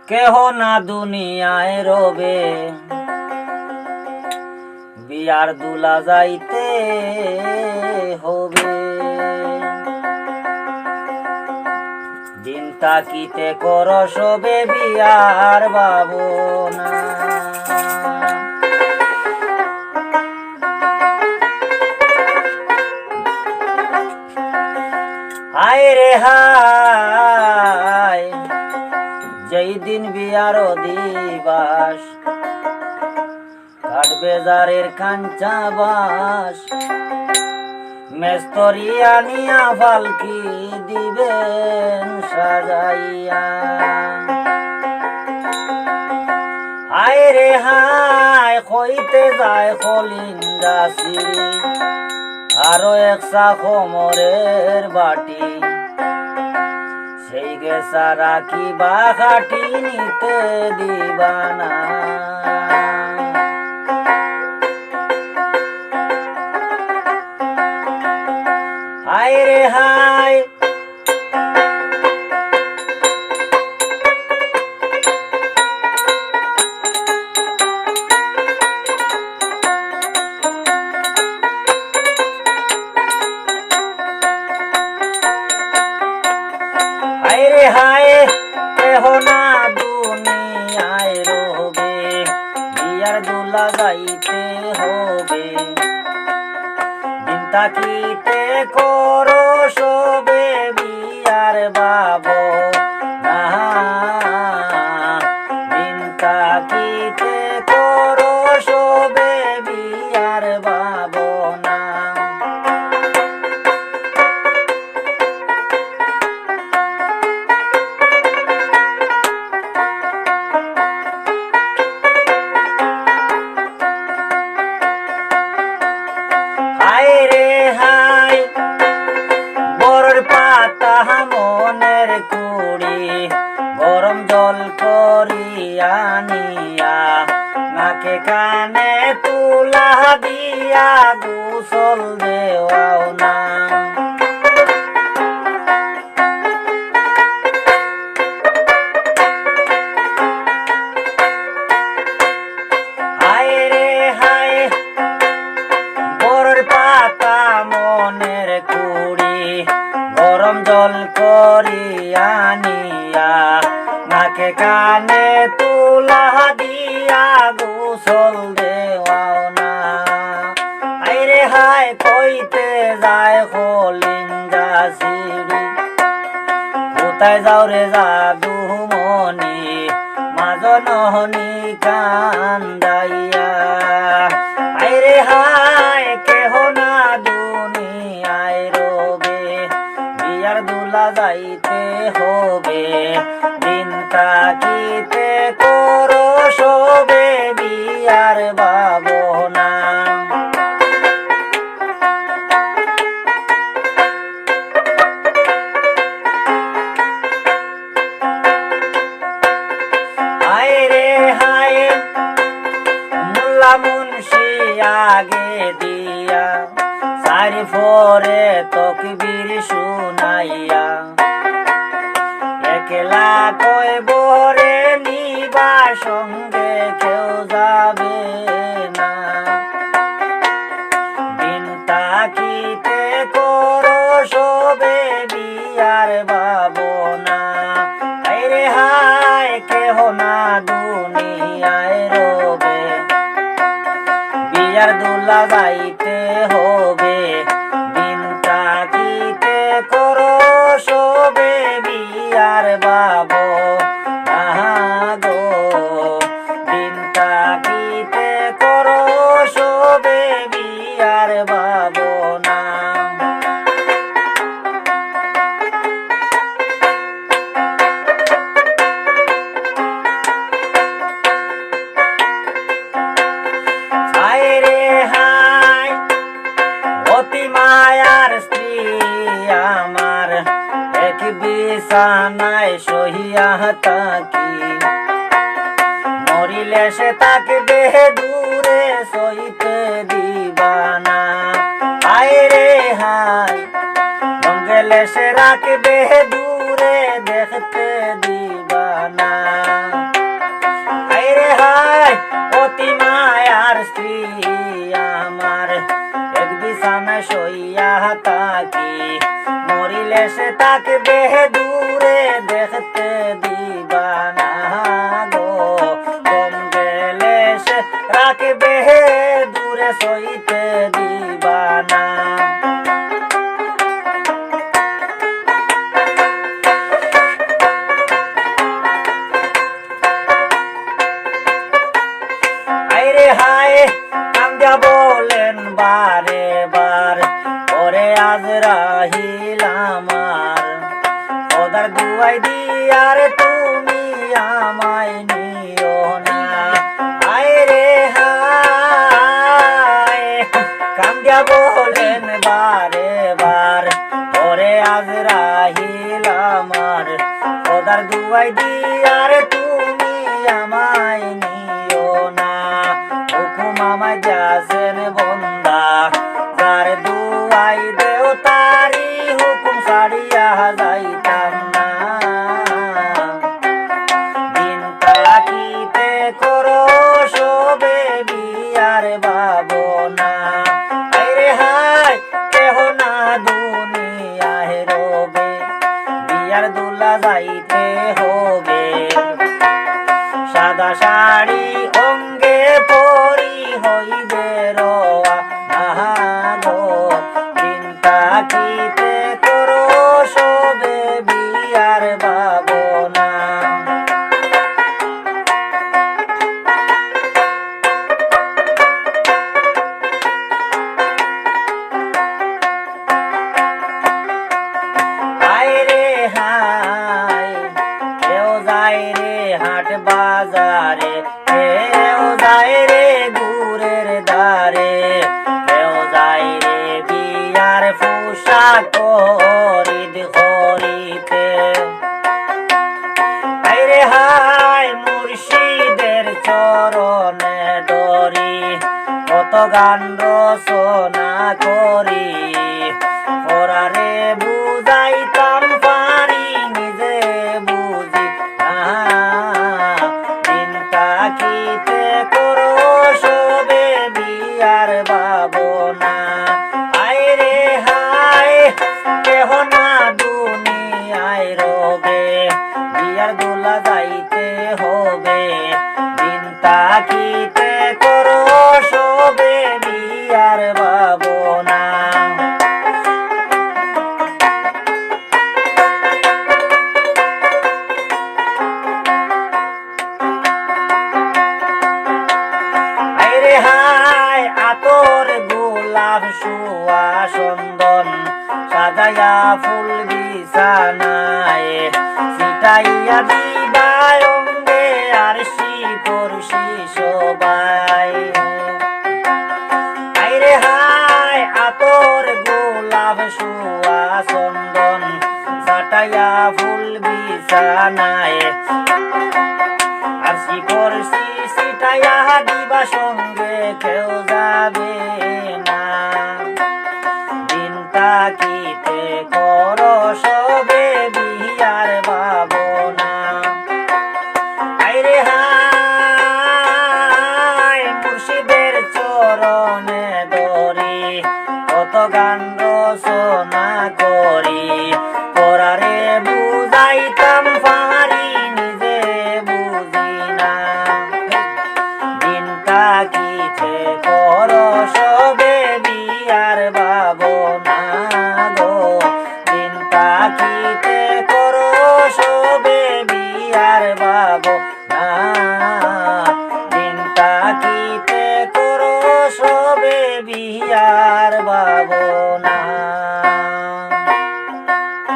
কেহ না দুনিয়ায় রবে, বিয়ার দুলা যাইতে হবে। দিন তাকিতে কর সবে বিয়ার ভাবনা। হায় রে হায়, যেই দিন বিয়ার দিবাস, কাঠ বেজারের কাঞ্চা বাস, মেস্তরি আনিয়া ফালকি দিবেন সাজাইয়া। হায় রে হায়, কইতে যায় কলিন্দা সিঁড়ি, আরো একসা কোমরের বাটি, সেই গেছা রাখি বা খাটি নিতে দিবানা। হায় রে হায়, হায় রে হায়, কেহ না দুনিয়ায় রবে, বিয়ার দুলা যাইতে হবে। দিন তাকিতে করো সবে বিয়ার ভাবনা। দিন তাকিতে করো সবে বিয়ার ভাবনা। হায় রে হায়, বরর পাতা মনের কুড়ি, গরম জল করিয়া নিয়া, নাকে কানে তুলা দিয়া গোসল দেওয়াও না। হায় রে হায়, বরর পাতা মনের কুড়ি, গরম জল করিয়া নিয়া, নাকে কানে তুলা দিয়া গোসল দেওয়াও না। হায় রে হায়, কইতে যায় কলিন্দা সিঁড়ি, কোথায় যাও রে জাদু মনি, মাজনহনি কান্দাইয়া। হায় রে হায়, কেহ না দুনিয়ায় রবে, বিয়ার দুলা যাইতে হবে। দিন তাকিতে করো সবে বিয়ার ভাবনা। হায় রে হায়, মোল্লা মুন্সি আগে দিয়া, সারি ফরে তকবীর শুনাইয়া, একলা কয় বরে নিবা সঙ্গে কেউ যাবে না। দিন তাকিতে করো সবে বিয়ার ভাবনা। হায় রে হায়, কেহ না দুনিয়ায় রবে, বিয়ার দুলা যাইতে হবে। দিন তাকিতে করো সবে বিয়ার ভাবনা গো। দিন তাকিতে করো সবে বিয়ার ভাবনা। হায় রে হায়, অতি মায়ার স্ত্রী আমার, এক বিছানায় সহিয়া থাকি, মরিলে সে তাকে দেহ দূরে সইতে দিবানা। হায় রে হায়, গেলে সে রাখবে দূরে দেখতে দিবানা। দিয়ার তুমি আমায় নিও না। হায় রে হায় কান্দিয়া বলেন বারে বার, ওরে আজরাইল আমার খোদার দুয়াই দিয়ার তুমি আমায় নিও না। হুকুম আমায় দিয়াছেন বন্দা, যার দুয়াই দেও তারি হুকুম ছাড়িয়া যাইতাম না। দিন তাকিতে করো সবে বিয়ার ভাবনা। হায়রে হায় কেহ না দুনিয়ায় রবে, বিয়ার দুলা যাইতে হবে। সাদা শাড়ি অঙ্গে পরি হইবে রোয়া গো। দিন তাকিতে করো সবে বিয়ার ভাবনা। হায় রে হায় কেউ যায় রে হাট বাজারে, কেউ যায় রে গুড়ের দ্বারে, কেউ যায় রে বিয়ার পোশাক খরিদ করিতে। হায় রে হায় মুর্শিদের চরণে ধরি কত গান রচনা করি। ওরারে বুঝাইতাম পারি নিজে বুঝি না। দিন তাকিতে করো সবে বিয়ার ভাবনা। হায় রে হায় কেহ না দুনিয়ায় রবে, বিয়ার দুলা যাইতে হবে। দিন তাকিতে করো সবে বিয়ার ভাবনা। হায়রে হায় আতর গোলাপ সুয়া চন্দন সাজাইয়া ফুল বিছানায় ছিটাইয়া দিবায় অঙ্গে আর পড়শি সবাই। হায়রে হায় আতর গোলাপ সুয়া চন্দন সাটাইয়া ফুল বিছানায় আর পড়শি ছিটাইয়া দিবা সঙ্গে কেউ যাবে না। দিন তাকিতে করো সবে বিয়ার ভাবনা। হায়রে হায় মুর্শিদের চরণে ধরি কত গান রচনা করি। পরারে বুঝাইতাম পারি নিজে বুঝি না। দিন তাকিতে করো সবে বিয়ার ভাবনা গো। দিন তাকিতে করো সবে বিয়ার ভাবনা। দিন তাকিতে করো সবে বিয়ার